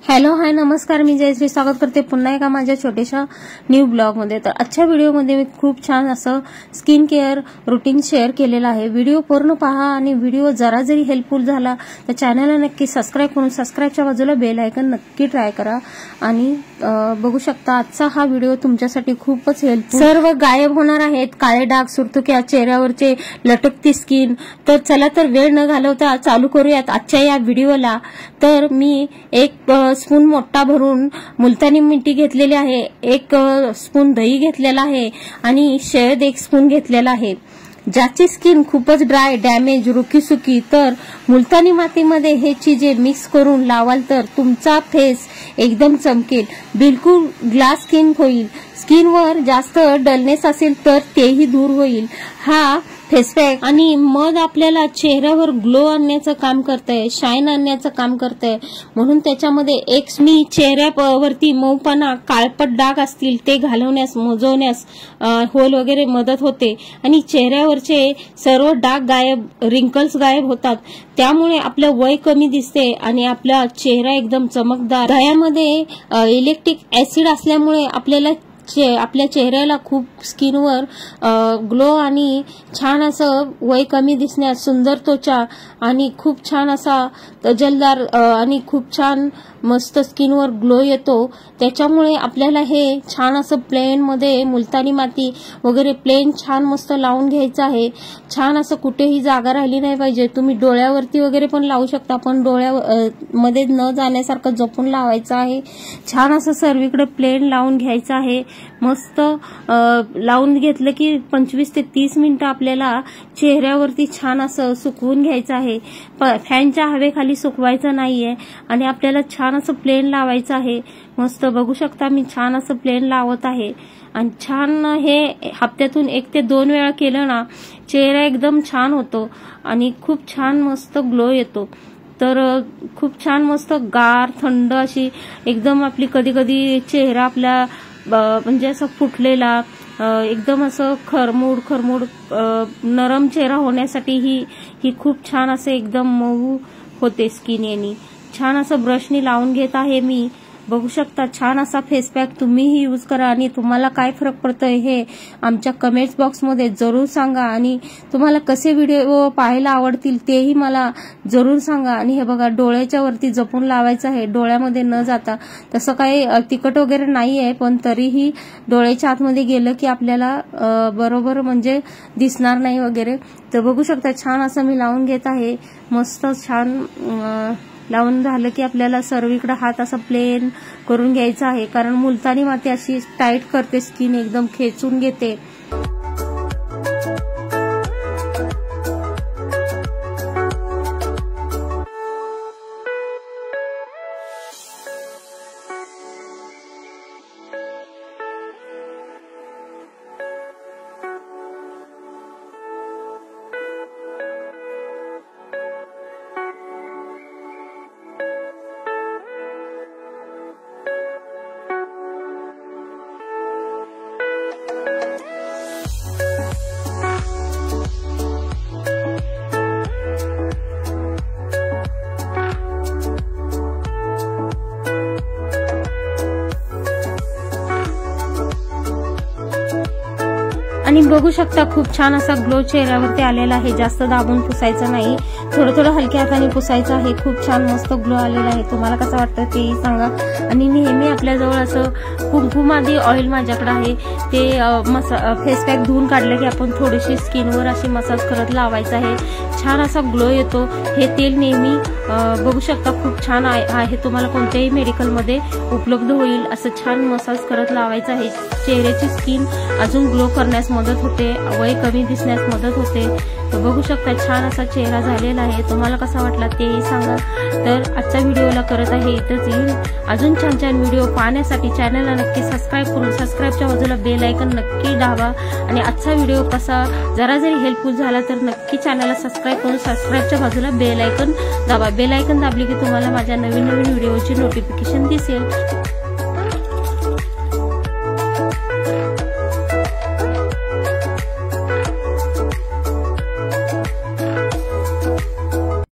Hello hi नमस्कार, मी जयश्री स्वागत करते पुन्हा एका माझ्या छोट्याशा न्यू ब्लॉग मध्ये। तर आजच्या व्हिडिओमध्ये मी खूप छान असं स्किन केअर रुटीन शेअर केलेला आहे। व्हिडिओ पूर्ण पहा आणि व्हिडिओ जरा जरी हेल्पफुल झाला तर चॅनलला नक्की सबस्क्राइब करून सबस्क्राइबच्या बाजूला बेल आयकॉन नक्की ट्राय करा आणि बघू शकता आजचा हा व्हिडिओ तुमच्यासाठी खूपच हेल्पफुल। सर्व गायब होणार आहेत, काळे डाग, सुरकुत्या, चेहऱ्यावरचे लटकती स्किन। तर चला तर वेळ न घालवता चालू करूयात आजच्या या व्हिडिओला। तर मी एक स्पून मोठा भरून मुलतानी मिठी घेतलेली आहे, एक स्पून दही घेतलेला आहे आणि शहद 1 स्पून घेतलेला आहे। ज्याची स्किन खूपच ड्राय, डॅमेज, रुखी-सुकी, तर मुलतानी मातीमध्ये हे चीजे मिक्स करून लावाल तर तुमचा फेस एकदम चमकेल, बिलकुल ग्लास स्किन होईल। स्किनवर जास्त डलनेस असेल तर तेही दूर होईल हा फेस पॅक आणि मग आपल्याला चेहऱ्यावर ग्लो आणण्याचं काम करतंय, शाईन आणण्याचं काम करतंय। म्हणून त्याच्यामध्ये एक मी चेहऱ्यावरती मऊपणा, काळपट डाग असतील ते घालवण्यास, मुजवण्यास, होल वगैरे मदत होते आणि चेहऱ्यावरचे सर्व डाग गायब, रिंकल्स गायब होतात। त्यामुळे आपलं वय कमी दिसते आणि आपला चेहरा एकदम चमकदार। दह्यामध्ये इलेक्ट्रिक ऍसिड असल्यामुळे आपल्या चेहऱ्याला खूप स्किनवर ग्लो आणि छान असं वय कमी दिसण्यास, सुंदर त्वचा आणि खूप छान असा तजेलदार आणि खूप छान मस्त स्किनवर ग्लो येतो। त्याच्यामुळे आपल्याला हे छान असं प्लेन मध्ये मुलतानी माती वगैरे प्लेन छान मस्त लावून घ्यायचं आहे। छान असं कुठेही जागा राहिली नाही पाहिजे। तुम्ही डोळ्यावरती वगैरे पण लावू शकता, पण डोळ्यामध्ये न जाण्यासारखं जपून लावायचं आहे। छान असं सर्वीकडे प्लेन लावून घ्यायचं आहे। मस्त लावून घेतलं की 25 ते 30 मिनिटं आपल्याला चेहऱ्यावरती छान असं सुकवून घ्यायचं आहे। फॅनच्या हवेखाली सुकवायचं नाहीये आणि आपल्याला छान असं प्लेन लावायचं आहे। मस्त बघू शकता मी छान असं प्लेन लावत आहे आणि छान हे हप्त्यातून 1 ते 2 वेळा केलं ना चेहरा एकदम छान होतो आणि खूप छान मस्त ग्लो येतो। तर खूप छान मस्त गार थंड अशी एकदम आपली कधी कधी चेहरा आपला म्हणजे असं फुटलेला, एकदम असं खरमूड नरम चेहरा होण्यासाठी ही खूप छान असं एकदम मऊ होते स्किन यानी। छान असं ब्रशनी लावून घेत आहे मी। बघू शकता छान असा फेस पॅक तुम्हीही यूज करा आणि तुम्हाला काय फरक पडतोय हे आमच्या कमेंट्स बॉक्समध्ये जरूर सांगा आणि तुम्हाला कसे व्हिडिओ पाहायला आवडतील तेही मला जरूर सांगा। आणि हे बघा डोळ्याच्या वरती जपून लावायचं आहे, डोळ्यामध्ये न जाता। तसं काही तिखट वगैरे नाहीये, पण तरीही डोळ्याच्या आतमध्ये गेलं की आपल्याला बरोबर म्हणजे दिसणार नाही वगैरे। तर बघू शकता छान असं मी लावून घेत आहे। मस्त छान लावून झालं की आपल्याला सर्वीकडे हात असा प्लेन करून घ्यायचा आहे, कारण मुलतानी माती अशी टाईट करते स्किन, एकदम खेचून घेते। आणि बघू शकता खूप छान असा ग्लो चेहऱ्यावरती आलेला आहे। जास्त दाबून पुसायचं नाही, थोडं हलक्या हाताने पुसायचं आहे। खूप छान मस्त ग्लो आलेला आहे। तुम्हाला कसं वाटतं तेही सांगा। आणि नेहमी आपल्याजवळ असं कुंकुमादी ऑइल माझ्याकडे आहे, ते फेस पॅक धुवून काढलं की आपण थोडीशी स्किनवर अशी मसाज करत लावायचं आहे। छान असा ग्लो येतो। हे तेल नेहमी बघू शकता खूप छान आहे, तुम्हाला कोणत्याही मेडिकलमध्ये उपलब्ध होईल। असं छान मसाज करत लावायचं आहे। चेहऱ्याची स्किन अजून ग्लो करण्यास मदत होते, वय कमी दिसण्यास मदत होते। तर बघू शकता छान असा चेहरा झालेला आहे। तुम्हाला कसा वाटला तेही सांगा। तर आजच्या व्हिडिओला करत आहे इथंच येईल। अजून छान व्हिडिओ पाहण्यासाठी चॅनलला नक्की सबस्क्राइब करून सबस्क्राइबच्या बाजूला बेल आयकॉन नक्की दाबा आणि आजचा व्हिडिओ कसा जरा जरी हेल्पफुल झाला तर नक्की चॅनलला सबस्क्राइब करून सबस्क्राइबच्या बाजूला बेल आयकॉन दाबा। बेल आयकॉन दाबली की तुम्हाला माझ्या नवीन व्हिडिओची नोटिफिकेशन दिसेल।